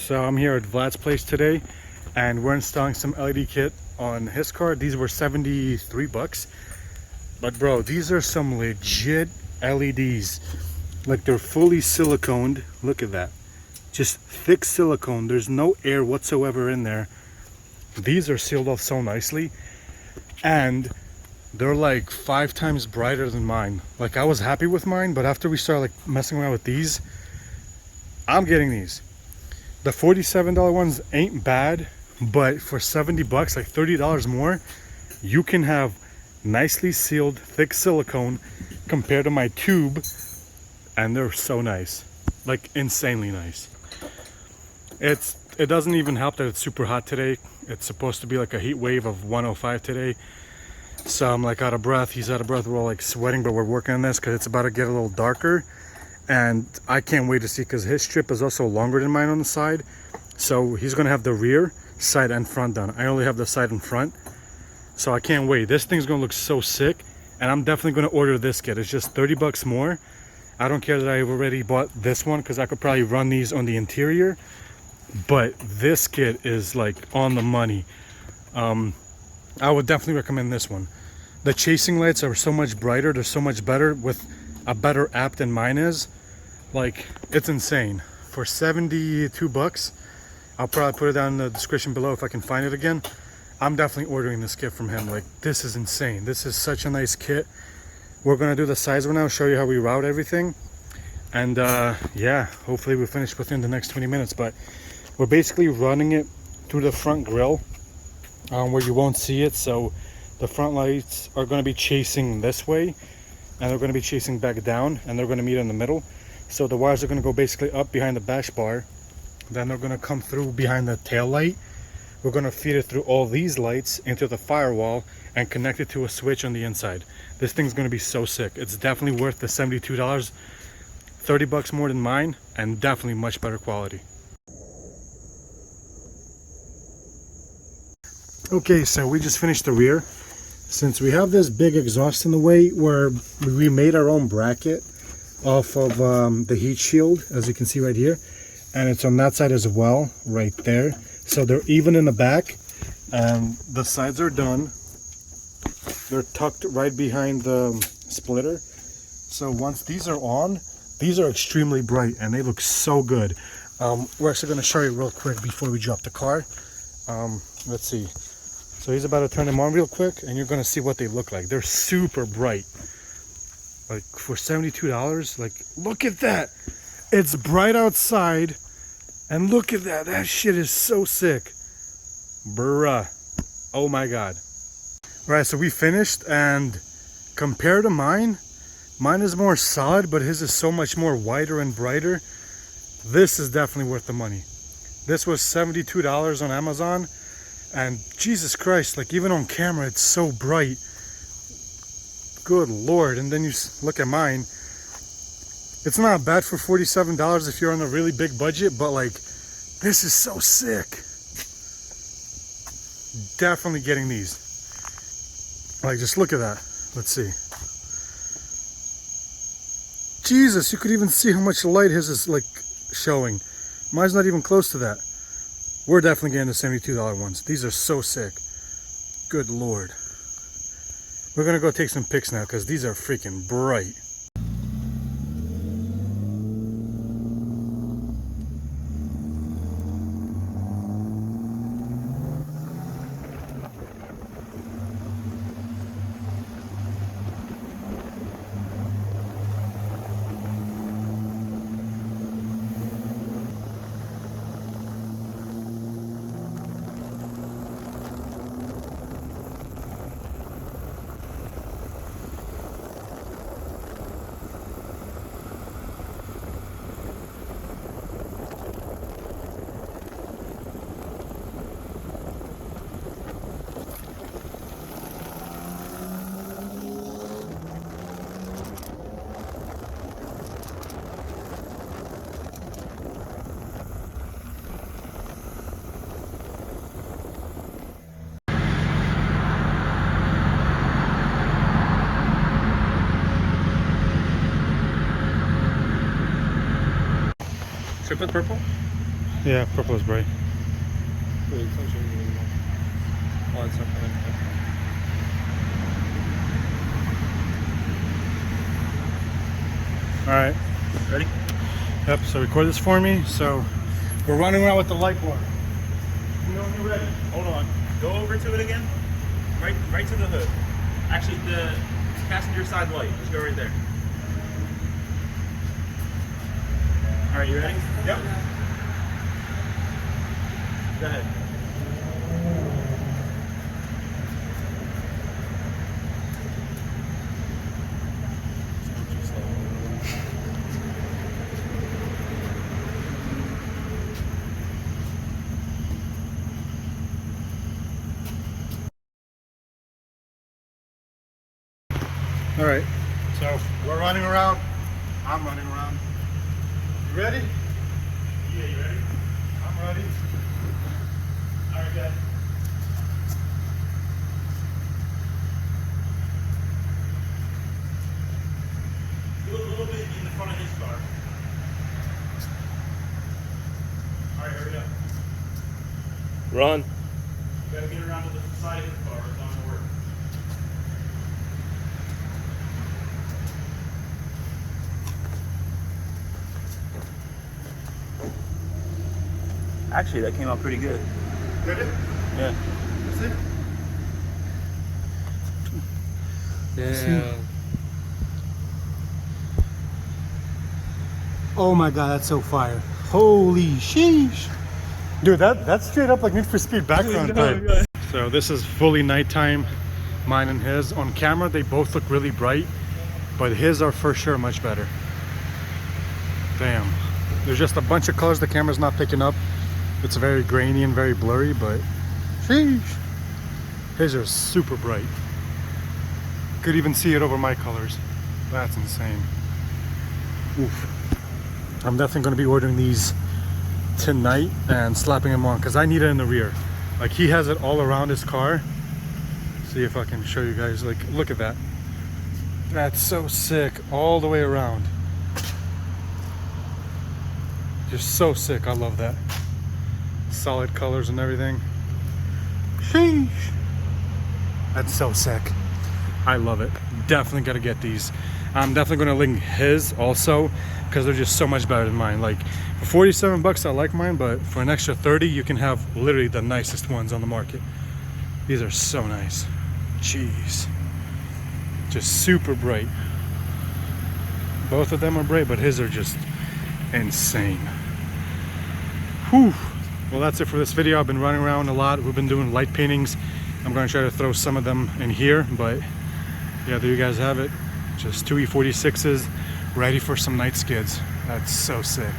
So I'm here at Vlad's place today and we're installing some LED kit on his car. These were 73 bucks. But bro, these are some legit LEDs. Like they're fully siliconed. Look at that. Just thick silicone. There's no air whatsoever in there. These are sealed off so nicely. And they're like 5 times brighter than mine. Like I was happy with mine, but after we started like messing around with these, I'm getting these. The $47 ones ain't bad, but for 70 bucks, like $30 more, you can have nicely sealed thick silicone compared to my tube, and they're so nice, like insanely nice. It doesn't even help that it's super hot today. It's supposed to be like a heat wave of 105 today, so I'm like out of breath. He's out of breath. We're all like sweating, but we're working on this because it's about to get a little darker. And I can't wait to see, because his strip is also longer than mine on the side, so he's gonna have the rear, side, and front done. I only have the side and front, so I can't wait. This thing's gonna look so sick, and I'm definitely gonna order this kit. It's just 30 bucks more. I don't care that I've already bought this one, because I could probably run these on the interior, but this kit is like on the money. I would definitely recommend this one. The chasing lights are so much brighter. They're so much better with a better app than mine is. Like, it's insane. For 72 bucks, I'll probably put it down in the description below if I can find it again. I'm definitely ordering this kit from him. Like, this is insane. This is such a nice kit. We're gonna do the size one now, show you how we route everything, and yeah, hopefully we finish within the next 20 minutes. But we're basically running it through the front grille, where you won't see it. So the front lights are going to be chasing this way, and they're going to be chasing back down, and they're going to meet in the middle. So the wires are going to go basically up behind the bash bar, then they're going to come through behind the tail light. We're going to feed it through all these lights into the firewall and connect it to a switch on the inside. This thing's going to be so sick. It's definitely worth the $72. 30 bucks more than mine, and definitely much better quality. Okay, so we just finished the rear. Since we have this big exhaust in the way, where we made our own bracket off of the heat shield, as you can see right here, and it's on that side as well, right there. So they're even in the back, and the sides are done. They're tucked right behind the splitter. So once these are on, these are extremely bright and they look so good. We're actually going to show you real quick before we drop the car. Let's see. So he's about to turn them on real quick, and you're going to see what they look like. They're super bright. Like for $72, like look at that. It's bright outside, and look at that. That shit is so sick. Bruh. Oh my god. Alright, so we finished, and compared to mine is more solid, but his is so much more wider and brighter. This is definitely worth the money. This was $72 on Amazon. And Jesus Christ, like even on camera, it's so bright. Good Lord. And then you look at mine. It's not bad for $47 if you're on a really big budget, but like, this is so sick. Definitely getting these. Like, just look at that. Let's see. Jesus, you could even see how much light his is like showing. Mine's not even close to that. We're definitely getting the $72 ones. These are so sick. Good Lord. We're gonna go take some pics now, because these are freaking bright. Should I put purple? Yeah, purple is bright. Wait, it's not changing anymore. Oh, it's not coming. Alright. Ready? Yep, so record this for me. So we're running around with the light bar. You know when you're ready. Hold on. Go over to it again. Right to the hood. Actually, the passenger side light. Just go right there. All right, you ready? Yep. Go ahead. All right, so we're running around. I'm running around. You ready? Yeah, you ready? I'm ready. All right, good. Do a little bit in the front of his car. All right, hurry up. Run. You gotta get around to the side of his car. It's not gonna work. Actually, that came out pretty good. Did it? Yeah. See? Yeah. Oh my god, that's so fire. Holy sheesh. Dude, that's straight up like Need for Speed background type. Yeah. So this is fully nighttime, mine and his. On camera, they both look really bright, but his are for sure much better. Damn. There's just a bunch of colors the camera's not picking up. It's very grainy and very blurry, but sheesh. His are super bright. Could even see it over my colors. That's insane. Oof. I'm definitely going to be ordering these tonight and slapping them on because I need it in the rear. Like he has it all around his car. See if I can show you guys. Like, look at that. That's so sick all the way around. Just so sick. I love that. Solid colors and everything. Sheesh. That's so sick. I love it. Definitely got to get these. I'm definitely going to link his also because they're just so much better than mine. Like for 47 bucks I like mine, but for an extra 30 you can have literally the nicest ones on the market. These are so nice. Jeez. Just super bright. Both of them are bright, but his are just insane. Whew. Well, that's it for this video. I've been running around a lot. We've been doing light paintings. I'm going to try to throw some of them in here, but yeah, there you guys have it. Just two E46s ready for some night skids. That's so sick.